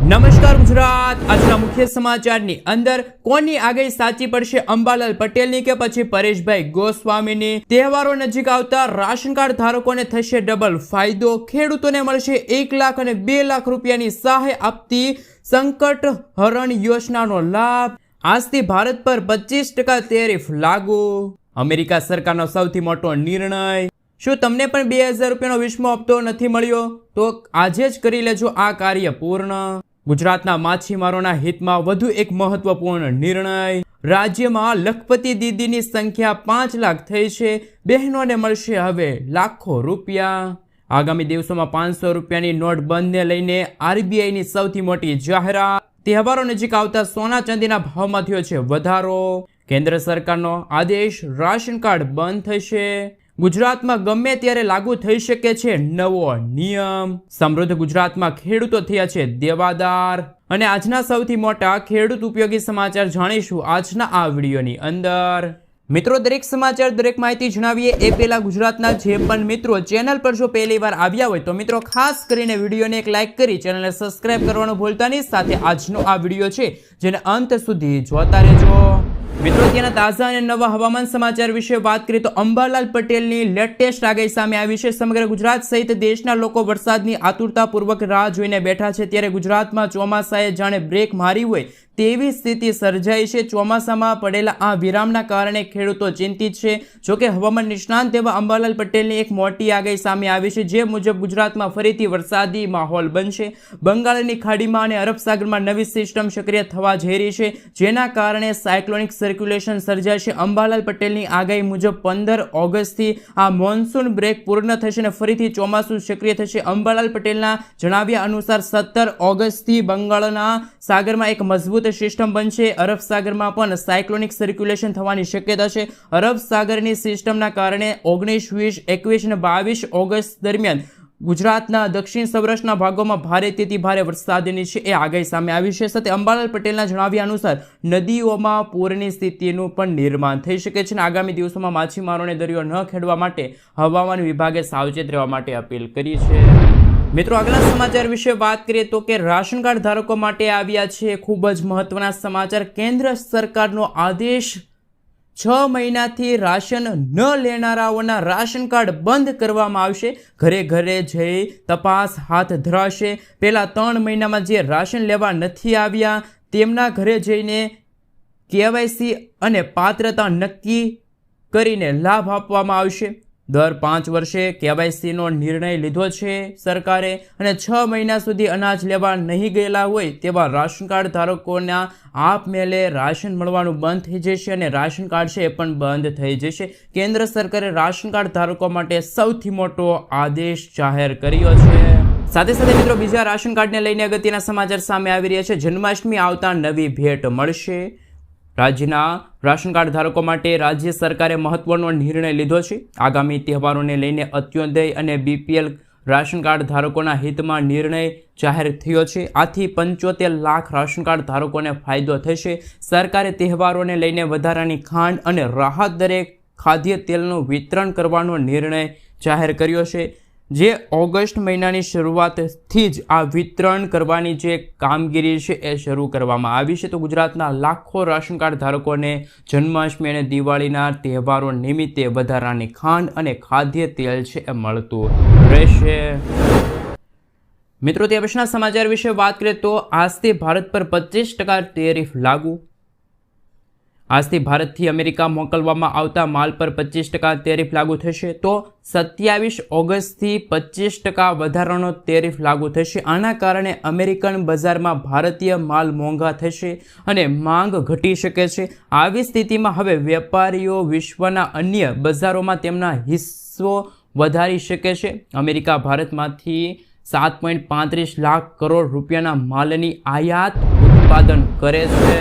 નમસ્કાર ગુજરાત। આજના મુખ્ય સમાચારની અંદર કોની આગાહી સાચી પડશે, અંબાલાલ પટેલની કે પછી પરેશભાઈ ગોસ્વામીની? તહેવારો નજીક આવતા રાશન કાર્ડ ધારકોને થશે ડબલ ફાયદો, ખેડૂતોને મળશે 1 લાખ અને 2 લાખ રૂપિયાની સહાય આપતી સંકટ હરણ યોજનાનો લાભ, આજથી ભારત પર 25% ટેરિફ લાગુ, અમેરિકા સરકારનો સૌથી મોટો નિર્ણય। શું તમને પણ 2000 રૂપિયાનો વીસમો હપ્તો નથી મળ્યો? તો આજે જ કરી લેજો આ કાર્ય પૂર્ણ। ગુજરાતના માછીમારોના હિતમાં વધુ એક મહત્વપૂર્ણ નિર્ણય, રાજ્યમાં લખપતિ દીદીની સંખ્યા 5 લાખ થઈ છે, બહેનોને મળશે હવે લાખો રૂપિયા। આગામી દિવસોમાં 500 રૂપિયાની નોટબંધીને લઈને આરબીઆઈની સૌથી મોટી જાહેરાત, તહેવારો નજીક આવતા સોના ચાંદીના ભાવમાં થયો છે વધારો, કેન્દ્ર સરકારનો આદેશ, રાશન કાર્ડ બંધ થશે, ગુજરાતમાં ગમે ત્યારે લાગુ થઈ શકે છે નવો નિયમ, સમૃદ્ધ ગુજરાતમાં ખેડૂતો થયા છે દેવાદાર, અને આજના સૌથી મોટા ખેડૂત ઉપયોગી સમાચાર જાણીશું આજના આ વિડીયોની અંદર। મિત્રો, દરેક સમાચાર, દરેક માહિતી જણાવીએ એ પહેલા ગુજરાતના જે પણ મિત્રો ચેનલ પર જો પહેલી વાર આવ્યા હોય તો મિત્રો ખાસ કરીને વિડીયોને એક લાઇક કરી ચેનલને સબસ્ક્રાઇબ કરવાનું ભૂલતા નહીં, સાથે આજનો આ વિડીયો છે જેને અંત સુધી જોતા રહેજો। મિત્રો, ત્યાંના તાજા અને નવા હવામાન સમાચાર વિશે વાત કરીએ તો અંબાલાલ પટેલની લેટેસ્ટ આગાહી સામે આવી છે। સમગ્ર ગુજરાત સહિત દેશના લોકો વરસાદની આતુરતાપૂર્વક રાહ જોઈને બેઠા છે, ત્યારે ગુજરાતમાં ચોમાસાએ જાણે બ્રેક મારી હોય તેવી સ્થિતિ સર્જાઈ છે। ચોમાસામાં પડેલા આ વિરામના કારણે ખેડૂતો ચિંતિત છે। જોકે હવામાન નિષ્ણાંત એવા અંબાલાલ પટેલની એક મોટી આગાહી સામે આવી છે, જે મુજબ ગુજરાતમાં ફરીથી વરસાદી માહોલ બનશે। બંગાળની ખાડીમાં અને અરબ સાગરમાં નવી સિસ્ટમ સક્રિય થવા જઈ રહી છે, જેના કારણે સાયક્લોનિક સર્ક્યુલેશન સર્જાશે। અંબાલાલ પટેલની આગાહી મુજબ 15 ઓગસ્ટથી આ મોન્સૂન બ્રેક પૂર્ણ થશે અને ફરીથી ચોમાસું સક્રિય થશે। અંબાલાલ પટેલના જણાવ્યા અનુસાર 17 ઓગસ્ટથી બંગાળના સાગરમાં એક મજબૂત સિસ્ટમ બનશે, અરબ સાગરમાં પણ સાયક્લોનિક સર્ક્યુલેશન થવાની શક્યતા છે। અરબ સાગરની સિસ્ટમના કારણે 19, 20, 21 અને 22 ઓગસ્ટ દરમિયાન ગુજરાતના દક્ષિણ સૌરાષ્ટ્રના ભાગોમાં ભારેથી ભારે વરસાદની છે એ આગાહી સામે આવી છે। સાથે અંબાલાલ પટેલના જણાવ્યા અનુસાર નદીઓમાં પૂરની સ્થિતિનું પણ નિર્માણ થઈ શકે છે અને આગામી દિવસોમાં માછીમારોને દરિયો ન ખેડવા માટે હવામાન વિભાગે સાવચેત રહેવા માટે અપીલ કરી છે। મિત્રો, આગલા સમાચાર વિશે વાત કરીએ તો કે રાશન કાર્ડ ધારકો માટે આવ્યા છે ખૂબ જ મહત્વના સમાચાર। કેન્દ્ર સરકારનો આદેશ, 6 મહિનાથી રાશન ન લેનારાઓના રાશન કાર્ડ બંધ કરવામાં આવશે, ઘરે ઘરે જઈ તપાસ હાથ ધરાશે। પહેલા 3 મહિનામાં જે રાશન લેવા નથી આવ્યા તેમના ઘરે જઈને કેવાયસી અને પાત્રતા નક્કી કરીને લાભ આપવામાં આવશે। દર 5 વર્ષે કેવાયસીનો નિર્ણય લીધો છે સરકારે, અને 6 મહિના સુધી અનાજ લેવા નહીં ગયેલા હોય તેવા રાશન કાર્ડ ધારકોના આપમેળે રાશન મળવાનું બંધ થઈ જશે અને રાશન કાર્ડ છે એ પણ બંધ થઈ જશે। કેન્દ્ર સરકારે રાશન કાર્ડ ધારકો માટે સૌથી મોટો આદેશ જાહેર કર્યો છે। સાથે સાથે મિત્રો, બીજા રાશન કાર્ડને લઈને અગત્યના સમાચાર સામે આવી રહ્યા છે। જન્માષ્ટમી આવતા નવી ભેટ મળશે, રાજ્યના રાશન કાર્ડ ધારકો માટે રાજ્ય સરકારે મહત્વનો નિર્ણય લીધો છે। આગામી તહેવારોને લઈને અત્યોદય અને બીપીએલ રાશન કાર્ડ ધારકોના હિતમાં નિર્ણય જાહેર થયો છે। આથી 75 લાખ રાશન કાર્ડ ધારકોને ફાયદો થશે। સરકારે તહેવારોને લઈને વધારાની ખાંડ અને રાહત દરે ખાદ્ય તેલનું વિતરણ કરવાનો નિર્ણય જાહેર કર્યો છે, જે ઓગસ્ટ મહિનાની શરૂઆતથી જ આ વિતરણ કરવાની જે કામગીરી છે એ શરૂ કરવામાં આવી છે। તો ગુજરાતના લાખો રાશન કાર્ડ ધારકોને જન્માષ્ટમી અને દિવાળીના તહેવારો નિમિત્તે વધારાની ખાંડ અને ખાદ્ય તેલ છે એ મળતું રહેશે। મિત્રો, તે પછીના સમાચાર વિશે વાત કરીએ તો આજથી ભારત પર 25% ટેરિફ લાગુ, આજથી ભારતથી અમેરિકા મોકલવામાં આવતા માલ પર 25% ટેરિફ લાગુ થશે। તો 27 ઓગસ્ટથી 25% વધારાનો ટેરિફ લાગુ થશે। આના કારણે અમેરિકન બજારમાં ભારતીય માલ મોંઘા થશે અને માંગ ઘટી શકે છે। આવી સ્થિતિમાં હવે વેપારીઓ વિશ્વના અન્ય બજારોમાં તેમના હિસ્સો વધારી શકે છે। અમેરિકા ભારતમાંથી 7.35 લાખ કરોડ રૂપિયાના માલની આયાત ઉત્પાદન કરે છે।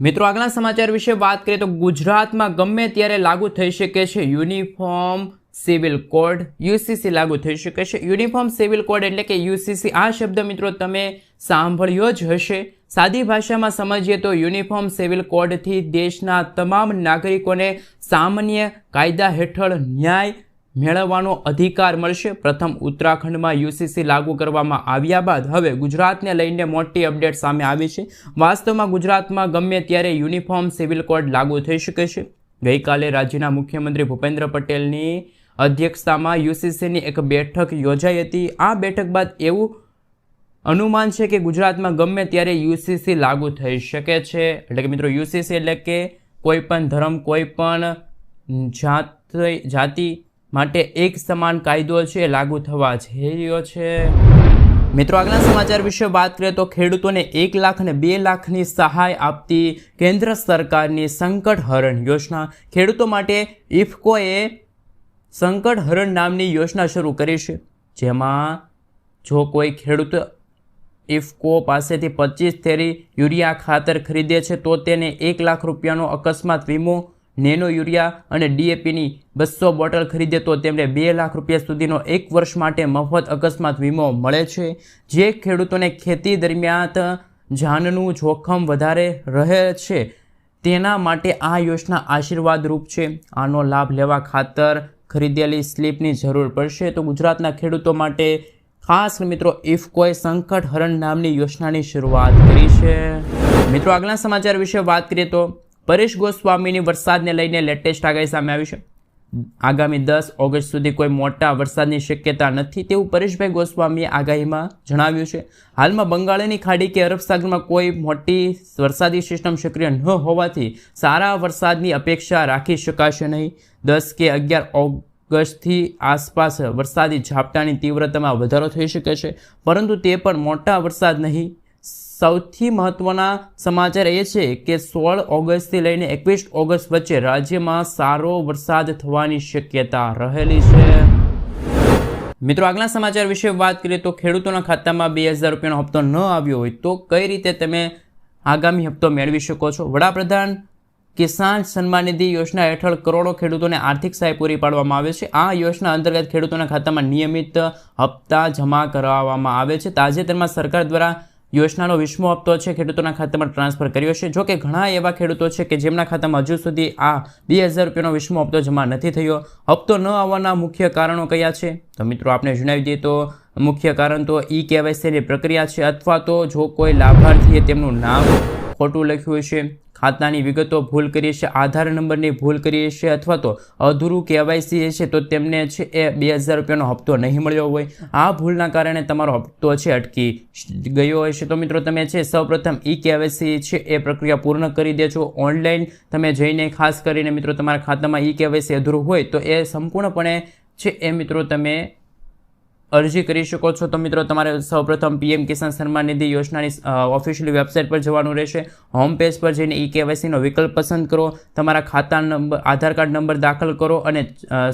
મિત્રો, આગલા સમાચાર વિશે વાત કરીએ તો ગુજરાતમાં ગમે ત્યારે લાગુ થઈ શકે છે યુનિફોર્મ સિવિલ કોડ, યુસીસી લાગુ થઈ શકે છે। યુનિફોર્મ સિવિલ કોડ એટલે કે યુસીસી, આ શબ્દ મિત્રો તમે સાંભળ્યો જ હશે। સાદી ભાષામાં સમજીએ તો યુનિફોર્મ સિવિલ કોડથી દેશના તમામ નાગરિકોને સામાન્ય કાયદા હેઠળ ન્યાય મેળવવાનો અધિકાર મળશે. પ્રથમ ઉત્તરાખંડમાં યુસીસી લાગુ કરવામાં આવ્યા બાદ હવે ગુજરાતને લઈને મોટી અપડેટ સામે આવી છે. વાસ્તવમાં ગુજરાતમાં ગમે ત્યારે યુનિફોર્મ સિવિલ કોડ લાગુ થઈ શકે છે. ગઈકાલે રાજ્યના મુખ્યમંત્રી ભૂપેન્દ્ર પટેલની અધ્યક્ષતામાં યુસીસીની એક બેઠક યોજાઈ હતી. આ બેઠક બાદ એવું અનુમાન છે કે ગુજરાતમાં ગમે ત્યારે યુસીસી લાગુ થઈ શકે છે. એટલે કે મિત્રો યુસીસી એટલે કે કોઈ પણ ધર્મ, કોઈ પણ જાતિ માટે એક સમાન કાયદો છે લાગુ થવા જઈ રહ્યો છે. મિત્રો આગળના સમાચાર વિશે વાત કરીએ તો ખેડૂતોને 1 લાખ અને 2 લાખની સહાય આપતી કેન્દ્ર સરકારની સંકટ હરણ યોજના. ખેડૂતો માટે ઇફકોએ સંકટ હરણ નામની યોજના શરૂ કરી છે, જેમાં જો કોઈ ખેડૂત ઇફકો પાસેથી 25 થેલી યુરિયા ખાતર ખરીદે છે તો તેને 1 લાખ રૂપિયાનો અકસ્માત વીમો, નેનો યુરિયા અને ડીએપીની 200 બોટલ ખરીદે તો તેમને 2 લાખ રૂપિયા સુધીનો 1 વર્ષ માટે મફત અકસ્માત વીમો મળે છે. જે ખેડૂતોને ખેતી દરમિયાન જાનનું જોખમ વધારે રહે છે તેના માટે આ યોજના આશીર્વાદરૂપ છે. આનો લાભ લેવા ખાતર ખરીદેલી સ્લીપની જરૂર પડશે. તો ગુજરાતના ખેડૂતો માટે ખાસ મિત્રો ઇફકોએ સંકટ હરણ નામની યોજનાની શરૂઆત કરી છે. મિત્રો આગળના સમાચાર વિશે વાત કરીએ તો પરેશ ગોસ્વામીની વરસાદને લઈને લેટેસ્ટ આગાહી સામે આવી છે. આગામી 10 ઓગસ્ટ સુધી કોઈ મોટા વરસાદની શક્યતા નથી તેવું પરેશભાઈ ગોસ્વામીએ આગાહીમાં જણાવ્યું છે. હાલમાં બંગાળની ખાડી કે અરબ સાગરમાં કોઈ મોટી વરસાદી સિસ્ટમ સક્રિય ન હોવાથી સારા વરસાદની અપેક્ષા રાખી શકાશે નહીં. 10 કે 11 ઓગસ્ટથી આસપાસ વરસાદી ઝાપટાની તીવ્રતામાં વધારો થઈ શકે છે, પરંતુ તે પણ મોટા વરસાદ નહીં. સૌથી મહત્વના સમાચાર એ છે કે 16 ઓગસ્ટથી લઈને 21 ઓગસ્ટ વચ્ચે રાજ્યમાં સારો વરસાદ થવાની શક્યતા રહેલી છે. મિત્રો આગળના સમાચાર વિશે વાત કરીએ તો ખેડૂતોના ખાતામાં 2000 રૂપિયાનો હપ્તો ન આવ્યો હોય તો કઈ રીતે તમે આગામી હપ્તો મેળવી શકો છો. વડાપ્રધાન કિસાન સન્માન નિધિ યોજના હેઠળ કરોડો ખેડૂતોને આર્થિક સહાય પૂરી પાડવામાં આવે છે. આ યોજના અંતર્ગત ખેડૂતોના ખાતામાં નિયમિત હપ્તા જમા કરાવવામાં આવે છે. તાજેતરમાં સરકાર દ્વારા યોજનાનો 20મો હપ્તો છે ખેડૂતોના ખાતામાં ટ્રાન્સફર કર્યો છે. જો કે ઘણા એવા ખેડૂતો છે કે જેમના ખાતામાં હજુ સુધી આ 2000 રૂપિયાનો 20મો હપ્તો જમા નથી થયો. હપ્તો ન આવવાના મુખ્ય કારણો કયા છે તો મિત્રો આપણે જણાવી દઈએ તો મુખ્ય કારણ તો કેવાયસીની પ્રક્રિયા છે, અથવા તો જો કોઈ લાભાર્થીએ તેમનું નામ ખોટું લખ્યું છે, ખાતાની વિગતો ભૂલ કરી છે, આધાર નંબરની ભૂલ કરી છે, અથવા તો અધૂરું કેવાયસી છે તો તેમને છે એ 2000 રૂપિયાનો હપ્તો નહીં મળ્યો હોય. આ ભૂલના કારણે તમારો હપ્તો છે અટકી ગયો હોય છે. તો મિત્રો તમે છે સૌપ્રથમ કેવાયસી છે એ પ્રક્રિયા પૂર્ણ કરી દેજો. ઓનલાઈન તમે જઈને ખાસ કરીને મિત્રો તમારા ખાતામાં કેવાયસી અધૂરું હોય તો એ સંપૂર્ણપણે છે એ મિત્રો તમે અરજી કરી શકો છો. તો મિત્રો તમારે સૌપ્રથમ પીએમ કિસાન સન્માન નિધિ યોજનાની ઓફિશિયલ વેબસાઇટ પર જવાનું રહેશે. હોમ પેજ પર જઈને કેવાયસીનો વિકલ્પ પસંદ કરો, તમારા ખાતા નંબર, આધાર કાર્ડ નંબર દાખલ કરો અને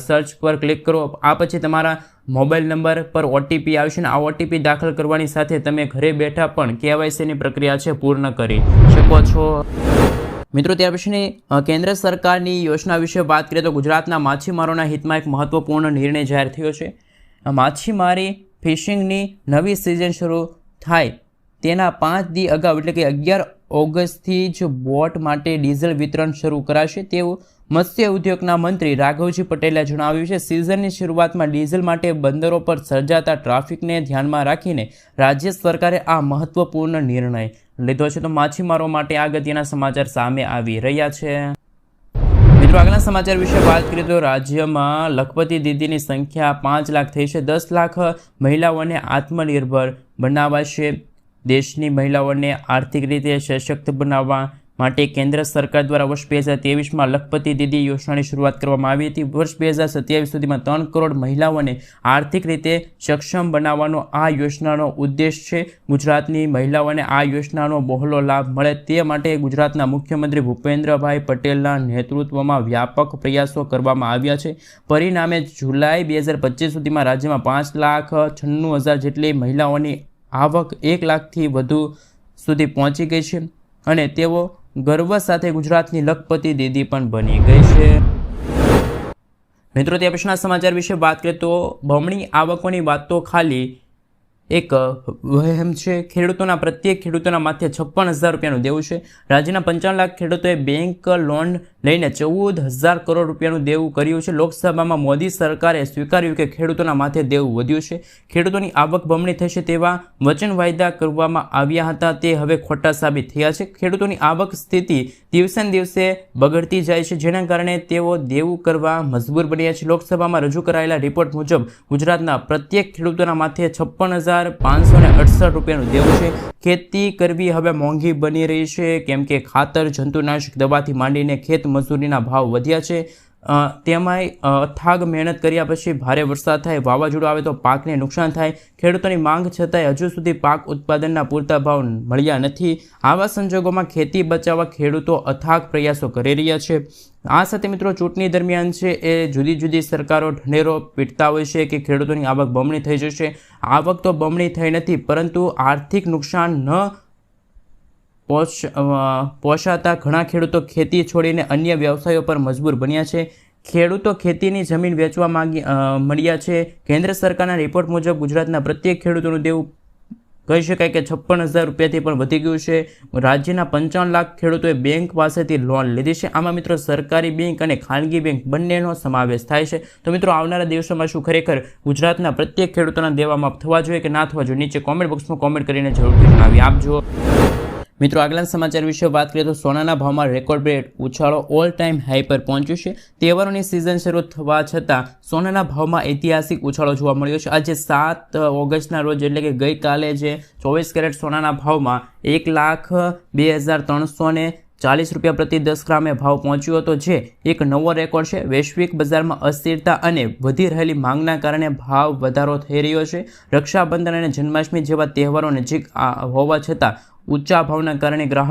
સર્ચ પર ક્લિક કરો. આ પછી તમારા મોબાઈલ નંબર પર ઓટીપી આવશે ને આ ઓટીપી દાખલ કરવાની સાથે તમે ઘરે બેઠા પણ કેવાયસીની પ્રક્રિયા છે પૂર્ણ કરી શકો છો. મિત્રો ત્યાર પછીની કેન્દ્ર સરકારની યોજના વિશે વાત કરીએ તો ગુજરાતના માછીમારોના હિતમાં એક મહત્વપૂર્ણ નિર્ણય જાહેર થયો છે. માછીમારી ફિશિંગની નવી સિઝન શરૂ થાય તેના 5 દી અગાઉ એટલે કે 11 ઓગસ્ટથી જ બોટ માટે ડીઝલ વિતરણ શરૂ કરાશે તેવું મત્સ્ય ઉદ્યોગના મંત્રી રાઘવજી પટેલે જણાવ્યું છે. સિઝનની શરૂઆતમાં ડીઝલ માટે બંદરો પર સર્જાતા ટ્રાફિકને ધ્યાનમાં રાખીને રાજ્ય સરકારે આ મહત્વપૂર્ણ નિર્ણય લીધો છે. તો માછીમારો માટે અગત્યના સમાચાર સામે આવી રહ્યા છે. મિત્રો આગળના સમાચાર વિશે વાત કરીએ તો રાજ્યમાં લખપતિ દીદીની સંખ્યા 5 લાખ થઈ છે. 10 લાખ મહિલાઓને આત્મનિર્ભર બનાવાશે. દેશની મહિલાઓને આર્થિક રીતે સશક્ત બનાવવા માટે કેન્દ્ર સરકાર દ્વારા વર્ષ 2023માં લખપતિ દીદી યોજનાની શરૂઆત કરવામાં આવી હતી. વર્ષ 2027 સુધીમાં 3 કરોડ મહિલાઓને આર્થિક રીતે સક્ષમ બનાવવાનો આ યોજનાનો ઉદ્દેશ છે. ગુજરાતની મહિલાઓને આ યોજનાનો બહોળો લાભ મળે તે માટે ગુજરાતના મુખ્યમંત્રી ભૂપેન્દ્રભાઈ પટેલના નેતૃત્વમાં વ્યાપક પ્રયાસો કરવામાં આવ્યા છે. પરિણામે જુલાઈ 2025 સુધીમાં રાજ્યમાં 5,96,000 જેટલી મહિલાઓની આવક 1 લાખથી વધુ સુધી પહોંચી ગઈ છે અને તેઓ ગર્વ સાથે ગુજરાતની લખપતિ દીદી પણ બની ગઈ છે. મિત્રો તે પછીના સમાચાર વિશે વાત કરીએ તો બમણી આવકોની વાત તો ખાલી એક વહેમ છે. ખેડૂતોના પ્રત્યેક ખેડૂતોના માથે 56,000 રૂપિયાનું દેવું છે. રાજ્યના 55 લાખ ખેડૂતોએ બેંક લોન લઈને 14,000 કરોડ રૂપિયાનું દેવું કર્યું છે. લોકસભામાં મોદી સરકારે સ્વીકાર્યું કે ખેડૂતોના માથે દેવું વધ્યું છે. ખેડૂતોની આવક બમણી થશે તેવા વચન વાયદા કરવામાં આવ્યા હતા, તે હવે ખોટા સાબિત થયા છે. ખેડૂતોની આવક સ્થિતિ દિવસે ને દિવસે બગડતી જાય છે, જેના કારણે તેઓ દેવું કરવા મજબૂર બન્યા છે. લોકસભામાં રજૂ કરાયેલા રિપોર્ટ મુજબ ગુજરાતના પ્રત્યેક ખેડૂતોના માથે 56,568 રૂપિયાનું દેવું છે. ખેતી કરવી હવે મોંઘી બની રહી છે, કેમ કે ખાતર, જંતુનાશક દવાથી માંડીને ખેત મજૂરીના ભાવ વધ્યા છે. તેમાંય અથાગ મહેનત કર્યા પછી ભારે વરસાદ થાય, વાવાઝોડું આવે તો પાકને નુકસાન થાય. ખેડૂતોની માંગ છતાંય હજુ સુધી પાક ઉત્પાદનના પૂરતા ભાવ મળ્યા નથી. આવા સંજોગોમાં ખેતી બચાવવા ખેડૂતો અથાગ પ્રયાસો કરી રહ્યા છે. આ સાથે મિત્રો ચૂંટણી દરમિયાન છે એ જુદી જુદી સરકારો ઢંઢેરો પીટતા હોય છે કે ખેડૂતોની આવક બમણી થઈ જશે. આવક તો બમણી થઈ નથી, પરંતુ આર્થિક નુકસાન ન પોષાતા ઘણા ખેડૂતો ખેતી છોડીને અન્ય વ્યવસાયો પર મજબૂર બન્યા છે. ખેડૂતો ખેતીની જમીન વેચવા મળ્યા છે. કેન્દ્ર સરકારના રિપોર્ટ મુજબ ગુજરાતના પ્રત્યેક ખેડૂતોનું દેવું કહી શકાય કે 56,000 રૂપિયાથી પણ વધી ગયું છે. રાજ્યના 55 લાખ ખેડૂતોએ બેંક પાસેથી લોન લીધી છે. આમાં મિત્રો સરકારી બેંક અને ખાનગી બેંક બંનેનો સમાવેશ થાય છે. તો મિત્રો આવનારા દિવસોમાં શું ખરેખર ગુજરાતના પ્રત્યેક ખેડૂતોના દેવા માફ થવા જોઈએ કે ના થવા જોઈએ? નીચે કોમેન્ટ બોક્સમાં કોમેન્ટ કરીને જરૂરથી જણાવી આપજો. મિત્રો આગળના સમાચાર વિશે વાત કરીએ તો સોનાના ભાવમાં રેકોર્ડ બ્રેક ઉછાળો ઓલ ટાઈમ હાઈ પર પહોંચ્યું છે. તહેવારોની સિઝન શરૂ થવા છતાં સોનાના ભાવમાં ઐતિહાસિક ઉછાળો જોવા મળ્યો છે. આજે 7 ઓગસ્ટના રોજ એટલે કે ગઈકાલે જે 24 કેરેટ સોનાના ભાવમાં 1,02,340 રૂપિયા પ્રતિ 10 ગ્રામે ભાવ પહોંચ્યો હતો, જે એક નવો રેકોર્ડ છે. વૈશ્વિક બજારમાં અસ્થિરતા અને વધી રહેલી માંગના કારણે ભાવ વધારો થઈ રહ્યો છે. રક્ષાબંધન અને જન્માષ્ટમી જેવા તહેવારો નજીક હોવા છતાં ઊંચા ભાવના કારણે ગ્રાહકો